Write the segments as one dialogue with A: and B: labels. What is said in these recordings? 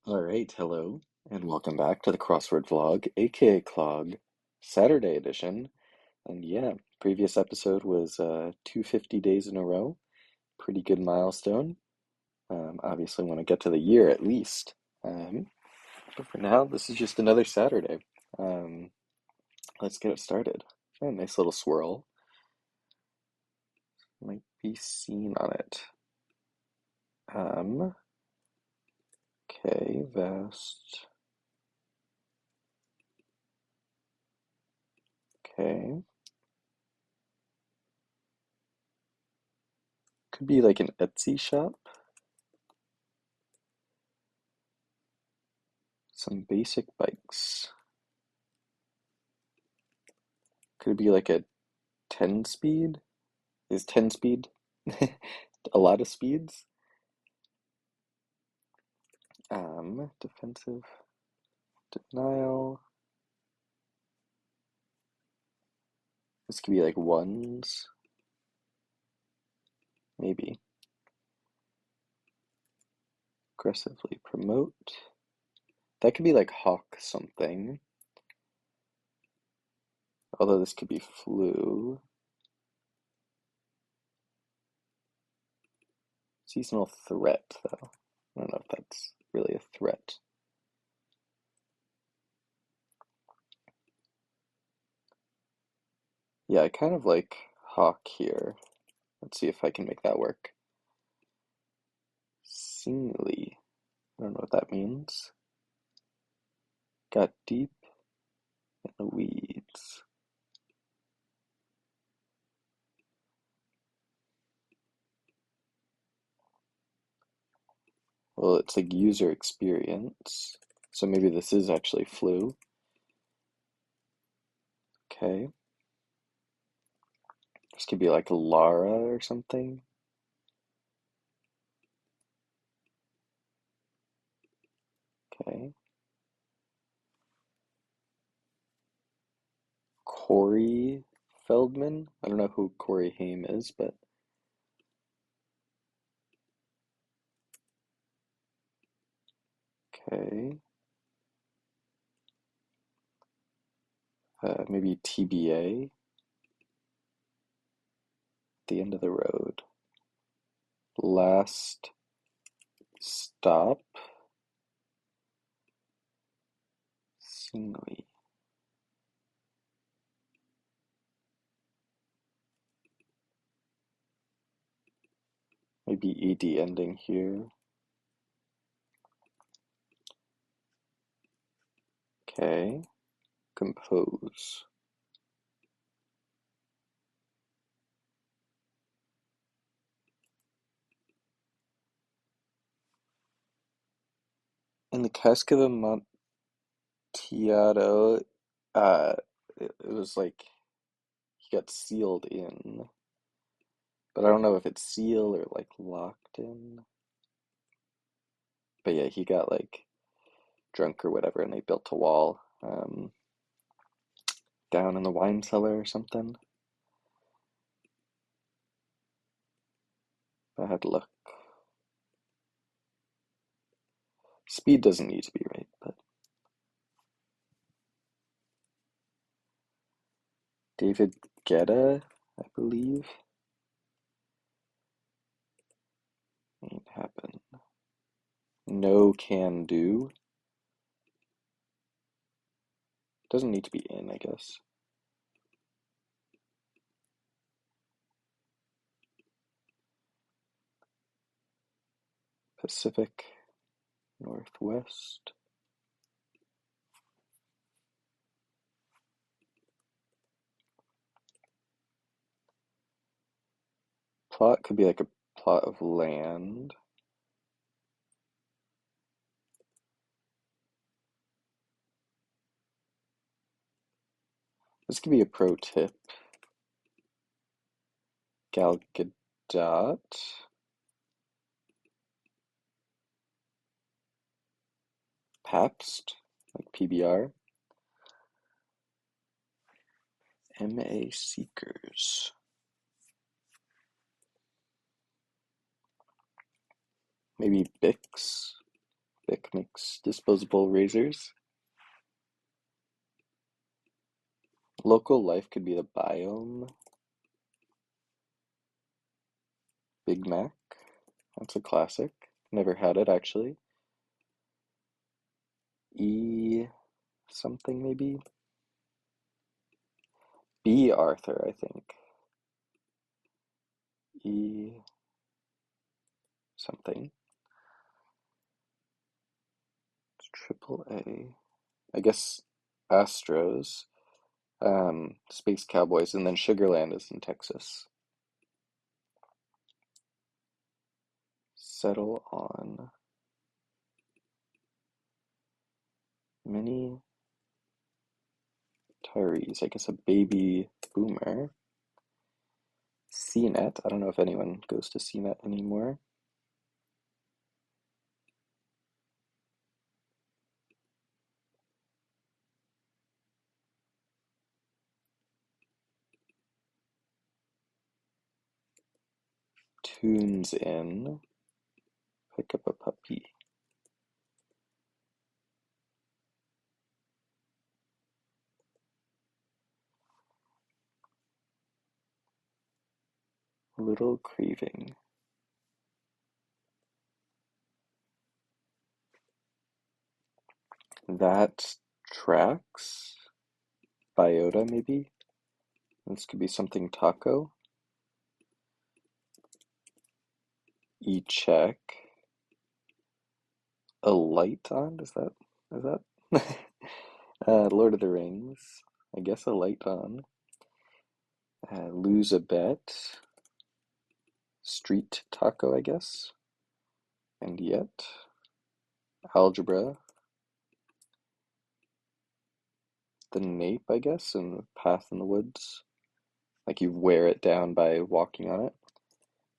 A: All right, hello, and welcome back to the Crossword vlog, aka Clog, Saturday edition. And yeah, previous episode was 250 days in a row. Pretty good milestone. Obviously, want to get to the year at least. But for now, this is just another Saturday. Um, let's get it started. A nice little swirl. Might be seen on it. Um, okay, vast. Okay. Could be like an Etsy shop. Some basic bikes. Could it be like a 10 speed? Is 10 speed a lot of speeds? Defensive denial. This could be like ones, maybe. Aggressively promote. That could be like hawk something. Although this could be flu. Seasonal threat, though. I don't know if that's really a threat. Yeah, I kind of like hawk here. Let's see if I can make that work. Singly. I don't know what that means. Got deep in the weeds. Well, it's like user experience. So maybe this is actually flu. Okay. This could be like Lara or something. Okay. Corey Feldman. I don't know who Corey Haim is, but okay. Maybe TBA. The end of the road. Last stop. Singly. Maybe ED ending here. Okay. Compose. In the Cask of Amontillado, it was like he got sealed in, but I don't know if it's sealed or like locked in. But yeah, he got like drunk or whatever, and they built a wall down in the wine cellar or something. I had to look. Speed doesn't need to be right, but David Guetta, I believe, ain't happen. No can do. Doesn't need to be in, I guess. Pacific Northwest. Plot could be like a plot of land. This could be a pro tip. Gal Gadot. Pabst, like PBR. MA Seekers. Maybe Bix. Bic makes disposable razors. Local life could be the biome. Big Mac. That's a classic. Never had it actually. E something maybe? B Arthur, I think. E something. It's triple A. I guess Astros. Space Cowboys, and then Sugarland is in Texas. Settle on. Mini retirees. I guess a baby boomer. CNET. I don't know if anyone goes to CNET anymore. Tunes in. Pick up a puppy. Little craving. That tracks. Biota maybe. This could be something taco. E-check. A light on? Is that? Lord of the Rings. I guess a light on. Lose a bet. Street taco, I guess. And yet. Algebra. The nape, I guess, and path in the woods. Like you wear it down by walking on it.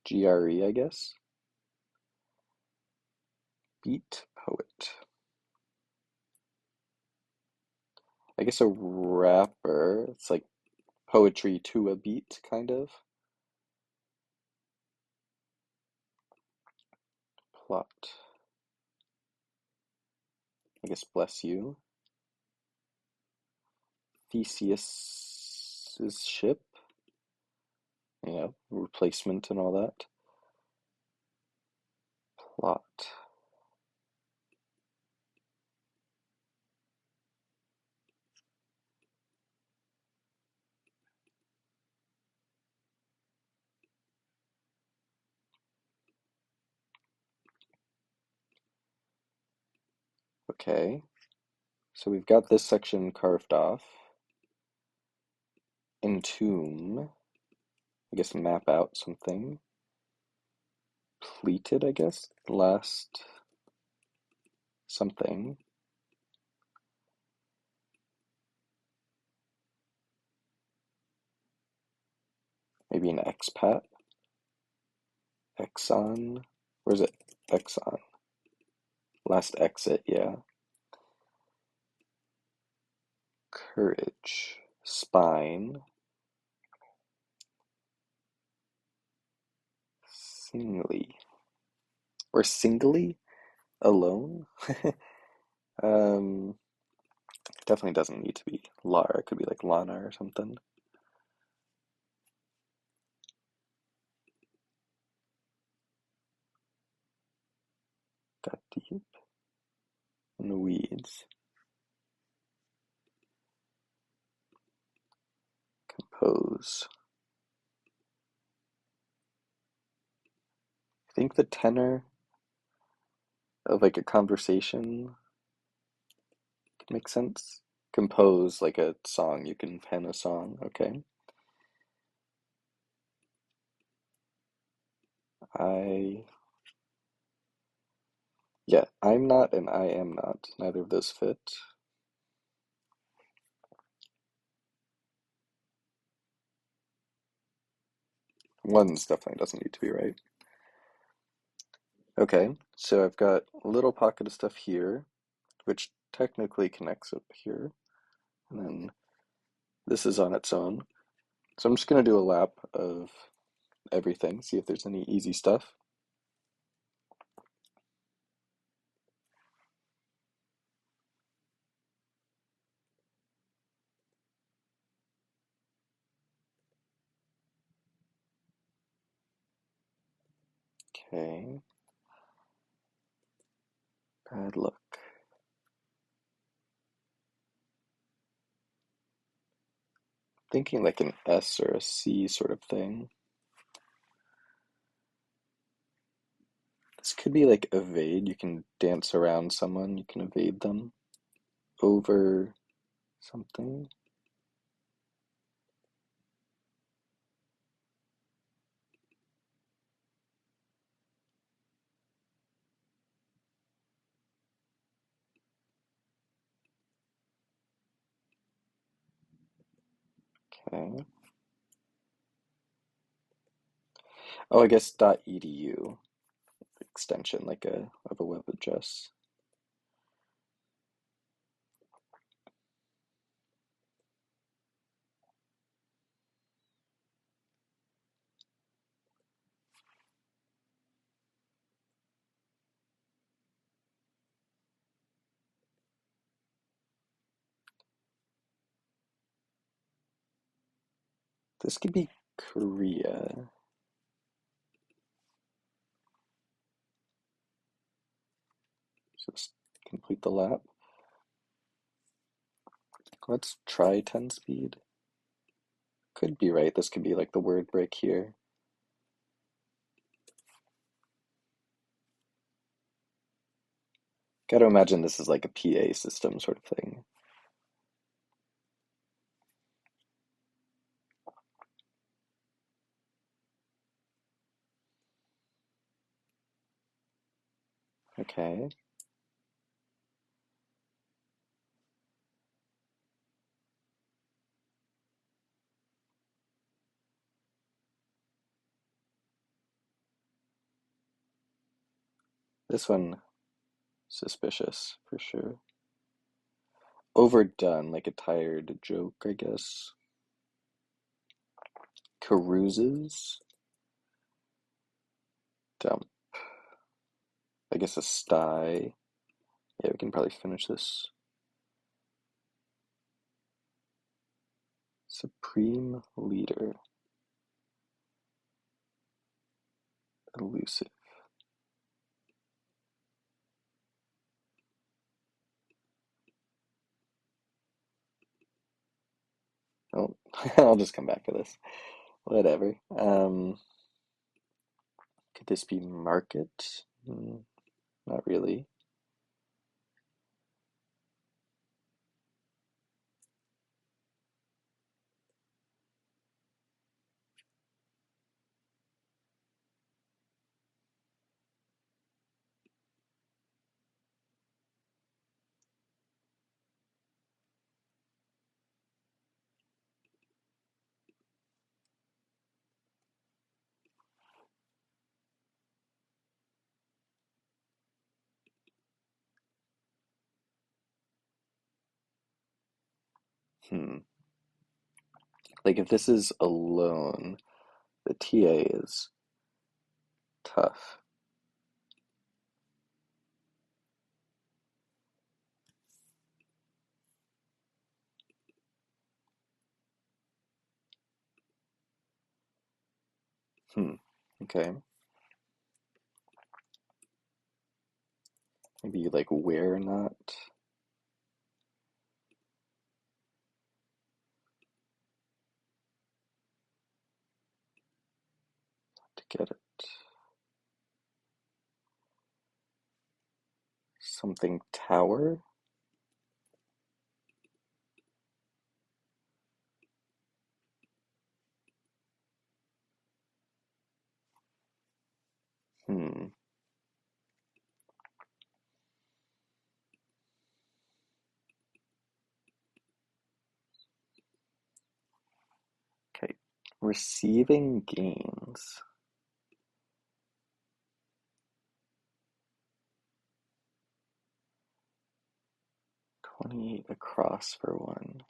A: GRE, I guess. Beat poet. I guess a rapper. It's like poetry to a beat, kind of. Plot. I guess bless you. Theseus's ship. Replacement and all that. Plot. Okay. So we've got this section carved off. Entomb. I guess map out something. Pleated, I guess. Last something. Maybe an expat. Exxon. Where's it? Exxon. Last exit, yeah. Courage. Spine. Singly. Or singly? Alone? um, Definitely doesn't need to be Lara. It could be like Lana or something. Got deep in the weeds. Compose. I think the tenor of like a conversation could make sense. Compose like a song. You can pen a song. Okay. I Yeah, I'm not and I am not. Neither of those fit. One's definitely doesn't need to be right. Okay, so I've got a little pocket of stuff here, which technically connects up here, and then this is on its own. So I'm just gonna do a lap of everything, see if there's any easy stuff. Okay. Bad luck. Thinking like an S or a C sort of thing. This could be like evade. You can dance around someone, you can evade them. Over something. Okay. Oh, I guess .edu extension, like a of a web address. This could be Korea. Just complete the lap. Let's try 10 speed. Could be right. This could be like the word break here. Gotta imagine this is like a PA system sort of thing. Okay. This one, suspicious for sure. Overdone, like a tired joke, I guess. Caruses. Dump. I guess a sty. Yeah, we can probably finish this. Supreme leader. Elusive. Oh, I'll just come back to this. Whatever. Could this be market? Not really. Hmm. Like if this is alone, the TA is tough. Hmm. Okay. Maybe like where not to get it. Something tower? Hmm. Okay. Receiving gains. 28 across for one.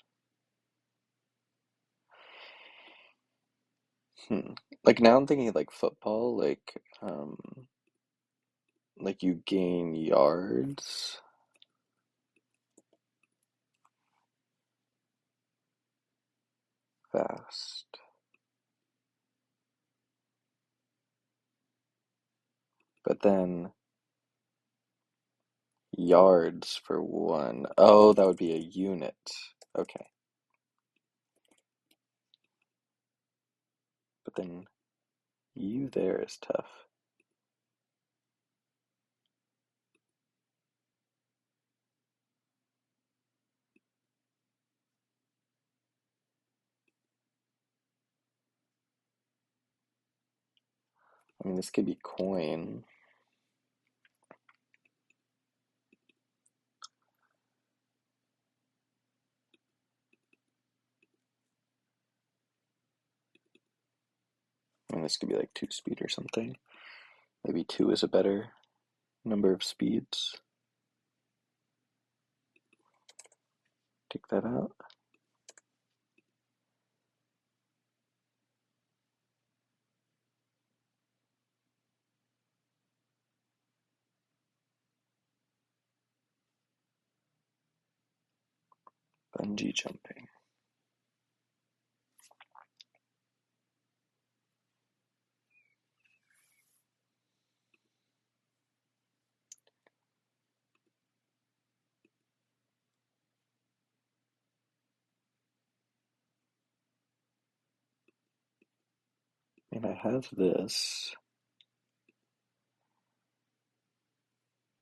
A: Hmm. Like now I'm thinking like football, like you gain yards. Fast. But then yards for 1. Oh, that would be a unit. Okay. But then U there is tough. I mean, this could be coin. And this could be like 2 speed or something. Maybe 2 is a better number of speeds. Take that out. Bungee jumping. And I have this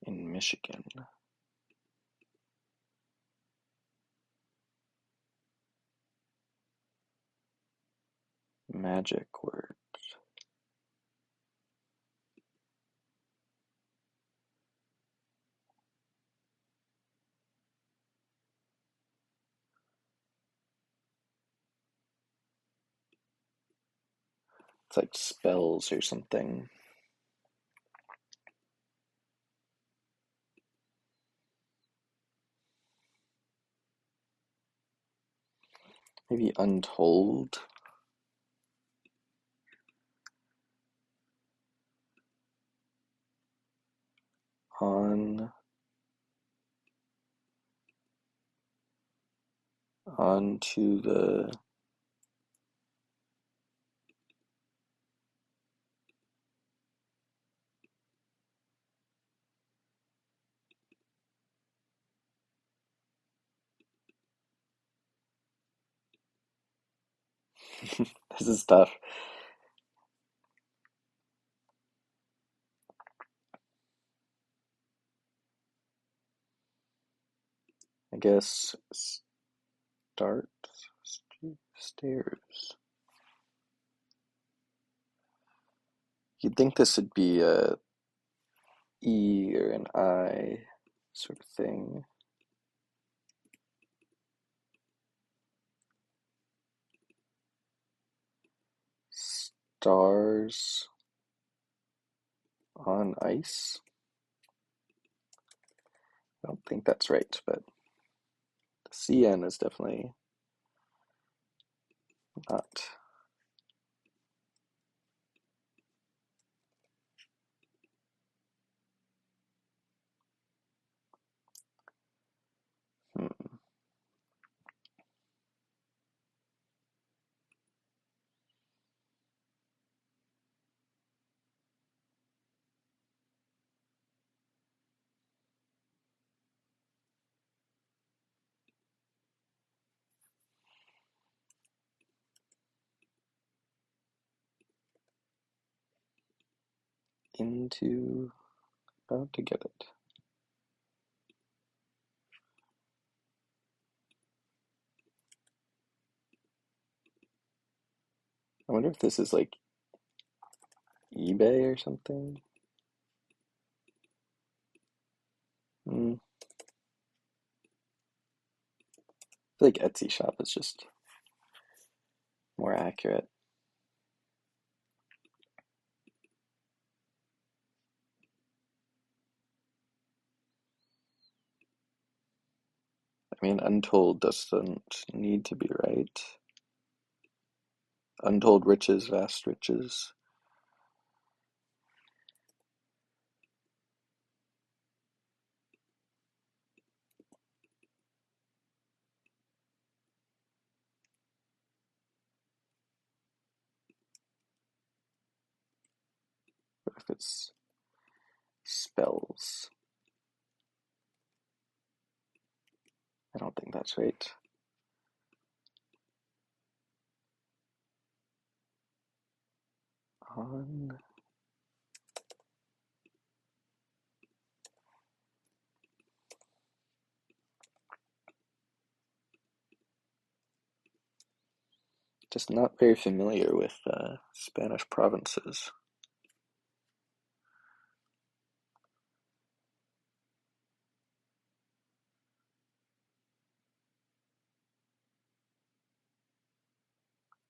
A: in Michigan. Magic word. It's like spells or something. Maybe untold. On onto the this is tough. I guess start stairs. You'd think this would be a E or an I sort of thing. Stars on ice. I don't think that's right, but the CN is definitely not. Hmm. Into about to get it. I wonder if this is like eBay or something. Hmm. I feel like Etsy shop is just more accurate. I mean, untold doesn't need to be right. Untold riches, vast riches. What if it's spells. I don't think that's right. On. Just not very familiar with Spanish provinces.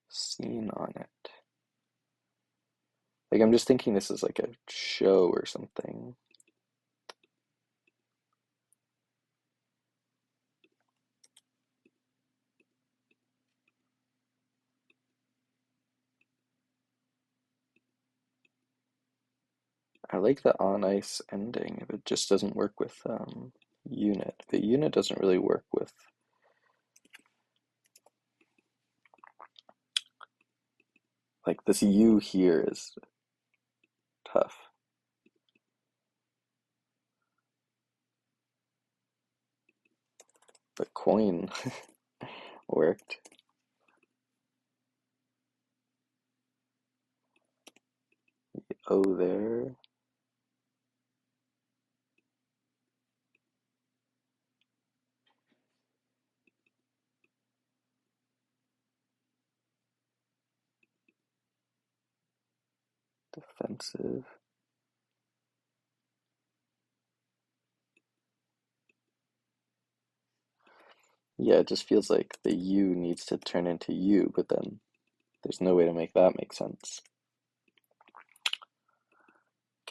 A: Seen on it. Like, I'm just thinking this is like a show or something. I like the on ice ending, if it just doesn't work with unit. The unit doesn't really work with, like, this U here is tough. But coin worked. O there. Defensive. Yeah, it just feels like the U needs to turn into U, but then there's no way to make that make sense.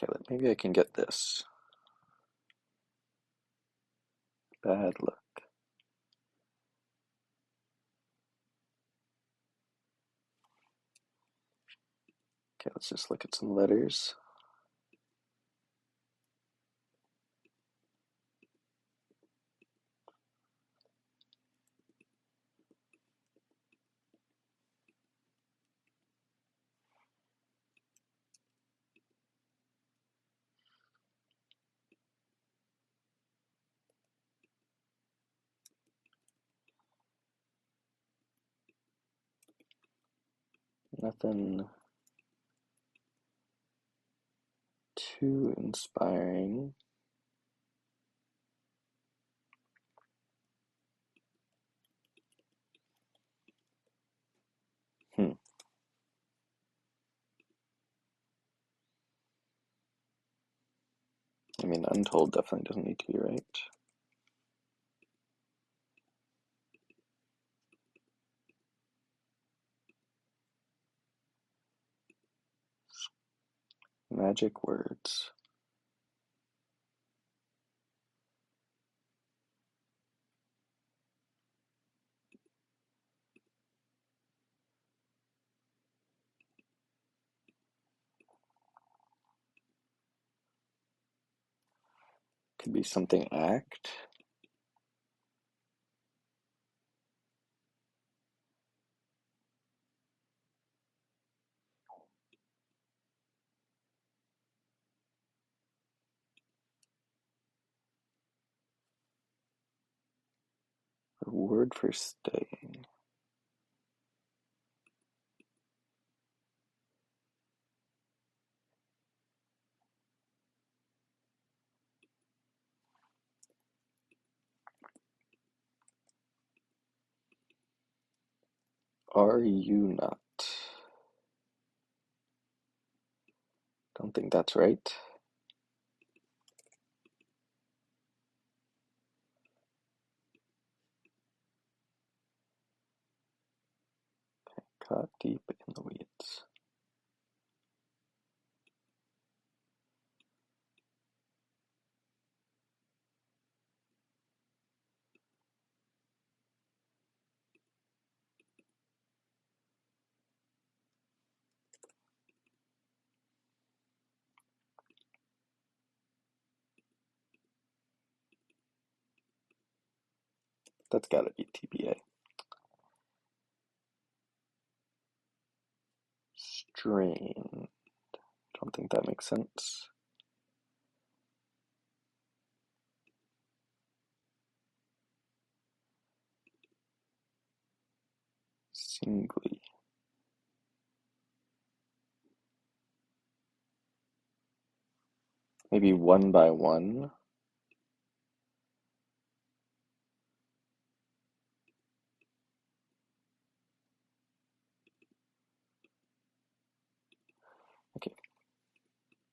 A: Okay, maybe I can get this. Bad luck. Okay, let's just look at some letters. Nothing too inspiring. Hmm. I mean, untold definitely doesn't need to be right. Magic words. Could be something act. A word for staying. Are you not? Don't think that's right. Caught deep in the weeds. That's gotta be TBA. Strain. Don't think that makes sense. Singly. Maybe one by one. Okay,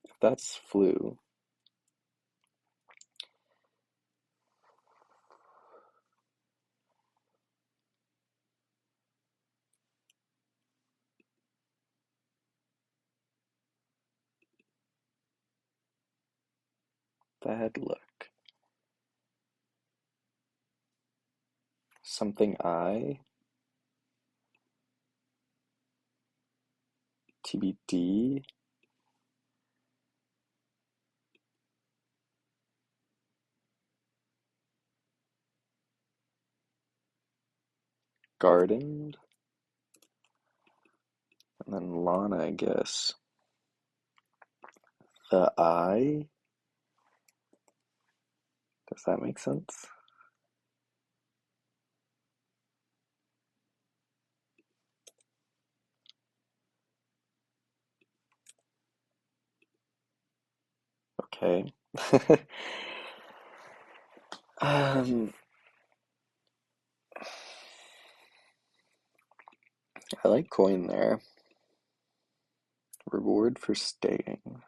A: if that's flu, bad luck. Something I, TBD, gardened, and then lawn, I guess. The I, does that make sense? Okay. um, I like coin there. Reward for staying.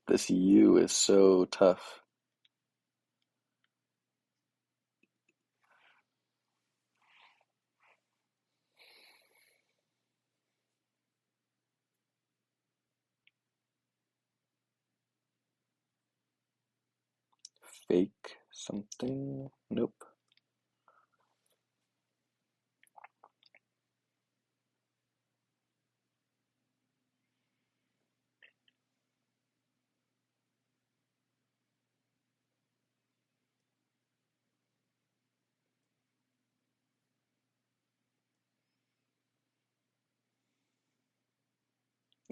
A: This U is so tough. Fake something? Nope.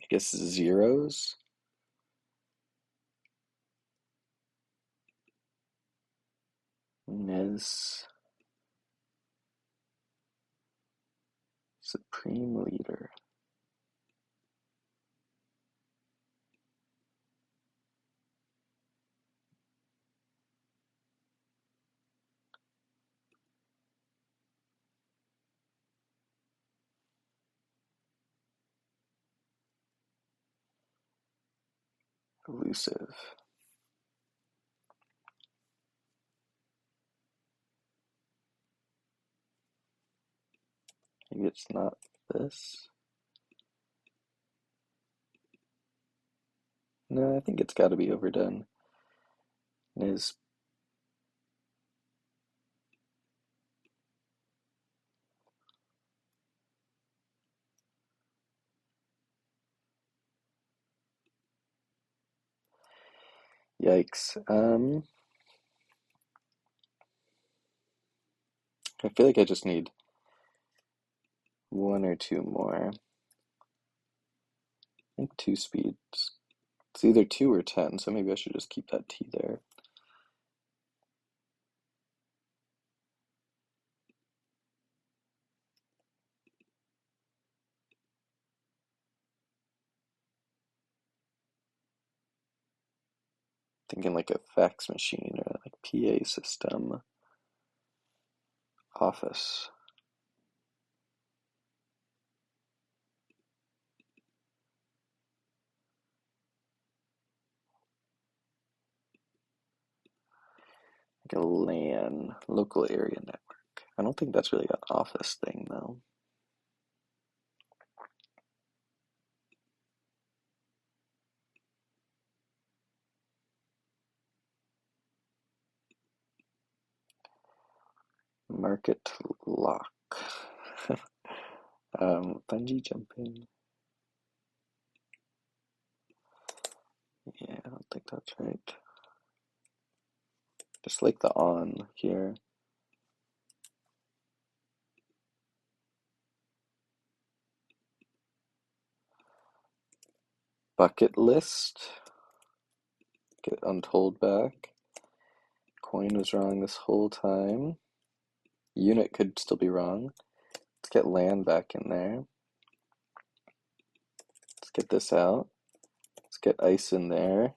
A: I guess zeros? Nez. Supreme leader. Elusive. Maybe it's not this. No, I think it's got to be overdone. Nez. Yikes. I feel like I just need one or two more. I think two speeds. It's either 2 or 10, so maybe I should just keep that T there. Thinking like a fax machine or like PA system. Office. Like a LAN, local area network. I don't think that's really an office thing though. Market lock. Bungee jumping. Yeah, I don't think that's right. Just like the on here. Bucket list. Get untold back. Coin was wrong this whole time. Unit could still be wrong. Let's get land back in there. Let's get this out. Let's get ice in there.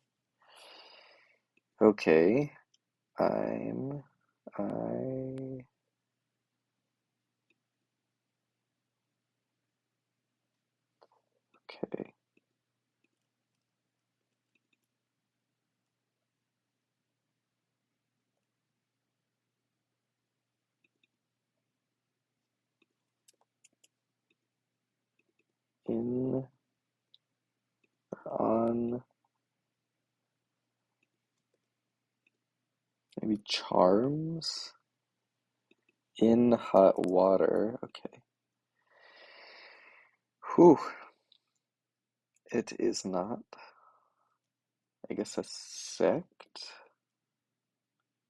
A: Okay. I okay. In on maybe charms in hot water. Okay. Whew. It is not. I guess a sect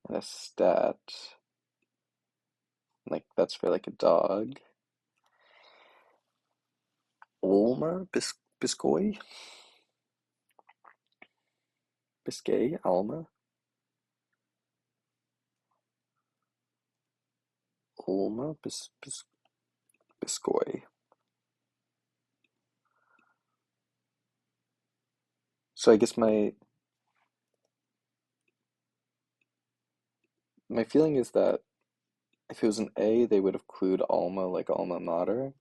A: and a stat. Like that's for like a dog. Ulma Biscoy? Biscay? Alma? Ulma Biscoy. So I guess my feeling is that if it was an A, they would have clued Alma like alma mater.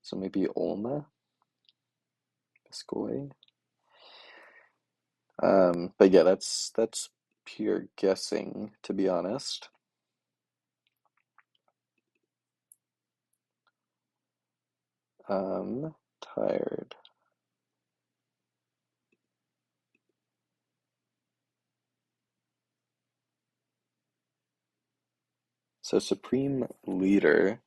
A: So maybe Ulma Biscoy. But yeah, that's pure guessing, to be honest. Tired. So Supreme Leader.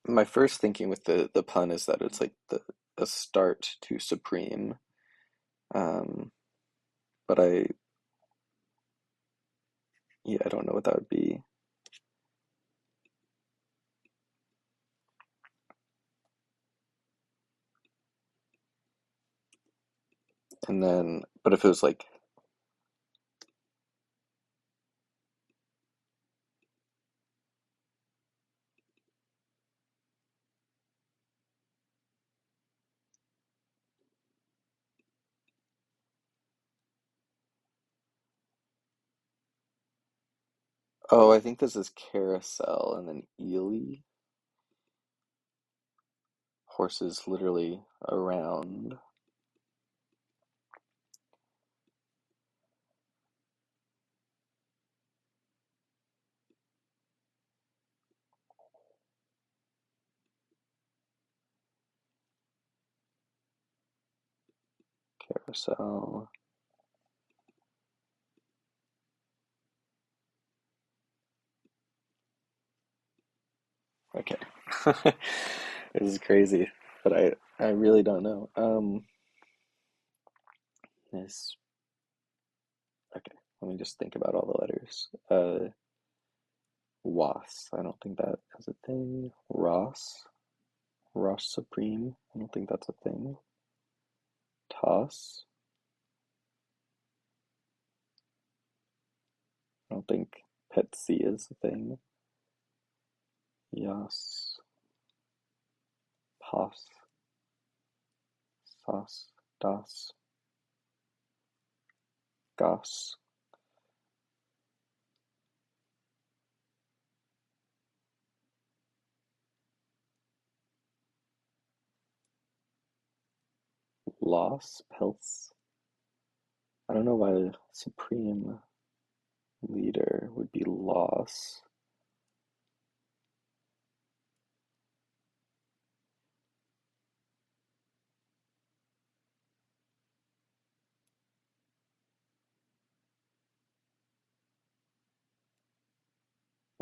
A: My first thinking with the pun is that it's like the a start to Supreme. Um, but I don't know what that would be. And then, but if it was like, oh, I think this is carousel, and then Ely, horses literally around. Carousel. Okay. This is crazy, but I really don't know. This okay. Let me just think about all the letters. Was. I don't think that is a thing. Ross. Ross Supreme. I don't think that's a thing. Toss. I don't think Petsy is a thing. Yas. Pos. Sauce. Das. Gas. Loss. Pels. I don't know why the Supreme Leader would be Loss.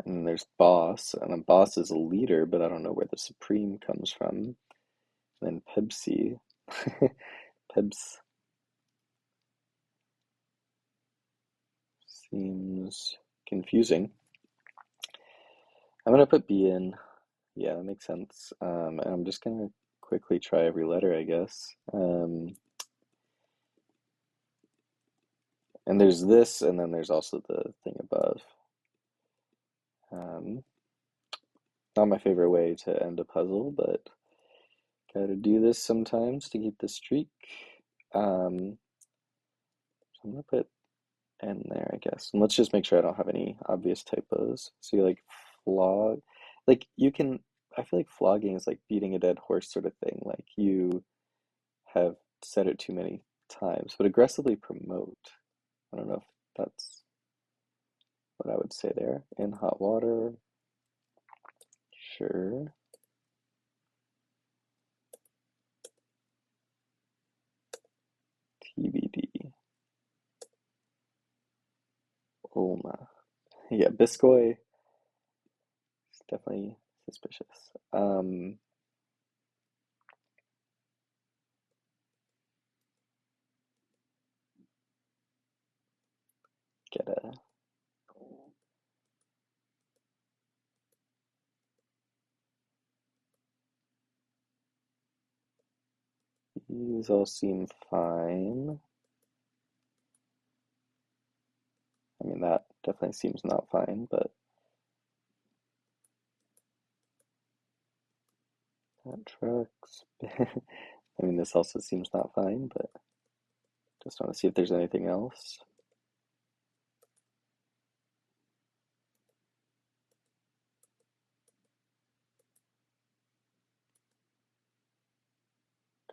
A: And there's Boss, and a Boss is a leader, but I don't know where the Supreme comes from. And then Pepsi. Pebs seems confusing. I'm gonna put B in. Yeah, that makes sense. And I'm just gonna quickly try every letter, I guess. And there's this, and then there's also the thing above. Um, Not my favorite way to end a puzzle, but gotta do this sometimes to keep the streak. So I'm gonna put N there, I guess. And let's just make sure I don't have any obvious typos. So you like flog, like you can, I feel like flogging is like beating a dead horse sort of thing. Like you have said it too many times, but aggressively promote. I don't know if that's what I would say there. In hot water, sure. TBD. Oma. Yeah, Biscoy is definitely suspicious. Get a. These all seem fine. I mean, that definitely seems not fine, but that tracks. I mean, this also seems not fine, but just want to see if there's anything else.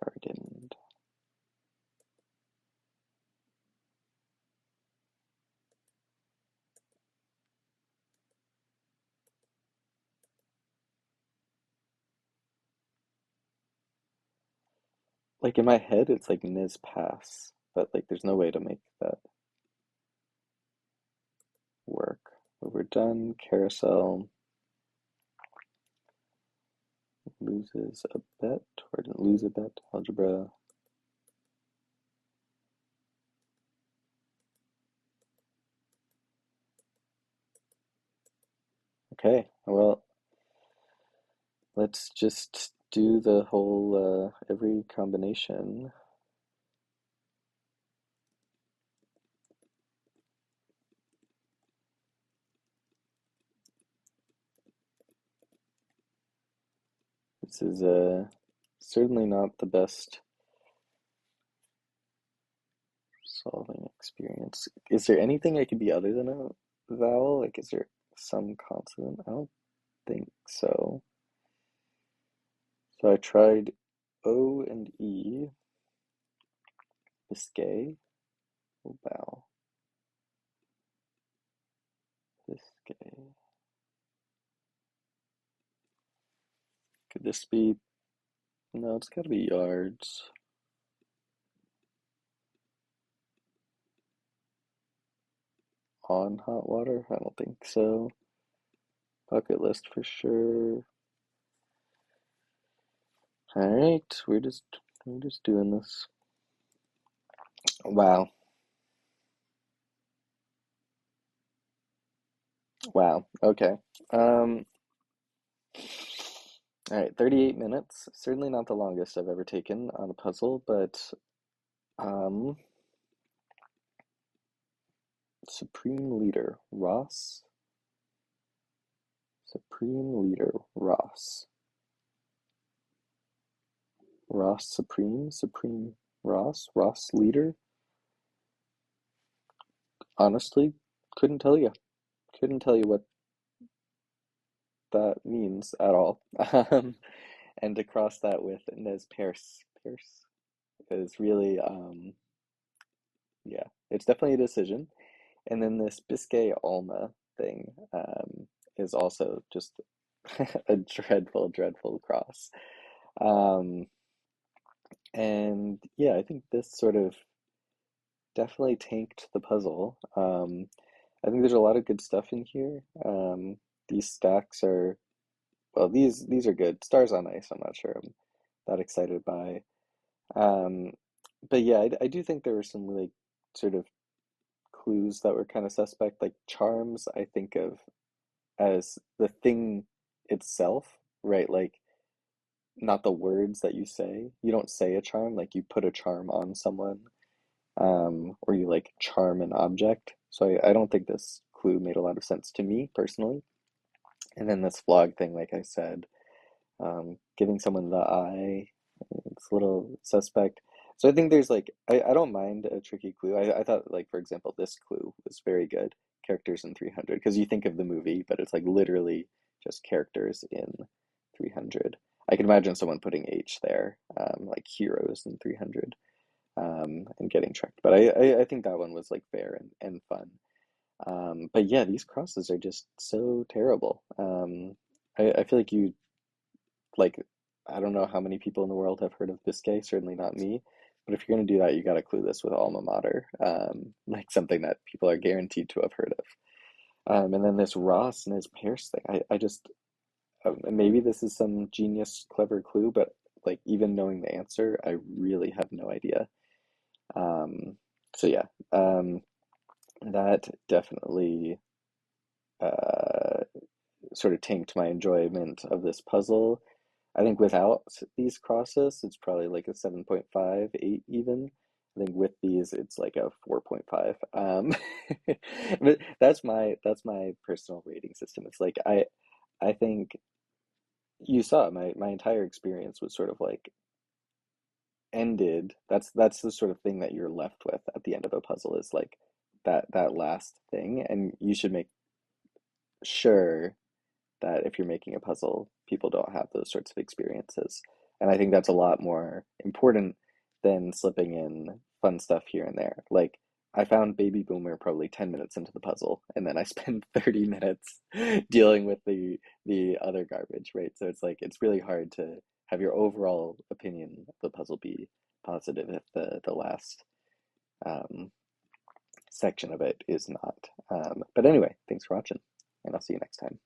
A: Gardened. Like in my head, it's like Ms. Pass, but like there's no way to make that work. Overdone, carousel, loses a bet, or didn't lose a bet, algebra. Okay, well, let's just do the whole every combination. This is certainly not the best solving experience. Is there anything I could be other than a vowel? Like, is there some consonant? I don't think so. So I tried O and E, Biscay, oh, bow, Biscay. Could this be? No, it's gotta be yards. On hot water? I don't think so. Bucket list for sure. All right, we're just doing this. Wow, wow. Okay. Um. All right, 38 minutes. Certainly not the longest I've ever taken on a puzzle, but um, Supreme Leader Ross. Supreme Leader Ross. Ross Supreme, Supreme Ross, Ross Leader. Honestly, couldn't tell you. Couldn't tell you what that means at all. And to cross that with Nez Pierce is really, yeah, it's definitely a decision. And then this Biscay Alma thing is also just a dreadful, dreadful cross. Um, and yeah, I think this sort of definitely tanked the puzzle. I think there's a lot of good stuff in here. These stacks are, well, these are good. Stars on Ice, I'm not sure I'm that excited by. Um, but yeah, I do think there were some really sort of clues that were kind of suspect. Like charms, I think of as the thing itself, right? Like not the words that you say. You don't say a charm, like you put a charm on someone, or you like charm an object. So I don't think this clue made a lot of sense to me personally. And then this vlog thing, like I said, giving someone the eye, it's a little suspect. So I think there's like, I don't mind a tricky clue. I thought, like, for example, this clue was very good. Characters in 300, because you think of the movie, but it's like literally just characters in 300. I can imagine someone putting H there, like heroes in 300, and getting tricked. But I think that one was like fair and fun. But yeah, these crosses are just so terrible. I feel like like, I don't know how many people in the world have heard of Biscay, certainly not me. But if you're going to do that, you got to clue this with alma mater, like something that people are guaranteed to have heard of. And then this Ross and his Pierce thing, I just, maybe this is some genius, clever clue, but like even knowing the answer, I really have no idea. Um, so yeah, that definitely uh, sort of tanked my enjoyment of this puzzle. I think without these crosses, it's probably like a 7.5, 8 even. I think with these, it's like a 4.5. But that's my personal rating system. It's like I think you saw my entire experience was sort of like ended. That's the sort of thing that you're left with at the end of a puzzle is like that last thing, and you should make sure that if you're making a puzzle, people don't have those sorts of experiences. And I think that's a lot more important than slipping in fun stuff here and there. Like, I found Baby Boomer probably 10 minutes into the puzzle, and then I spent 30 minutes dealing with the other garbage, right? So it's like it's really hard to have your overall opinion of the puzzle be positive if the last um, section of it is not. But anyway, thanks for watching, and I'll see you next time.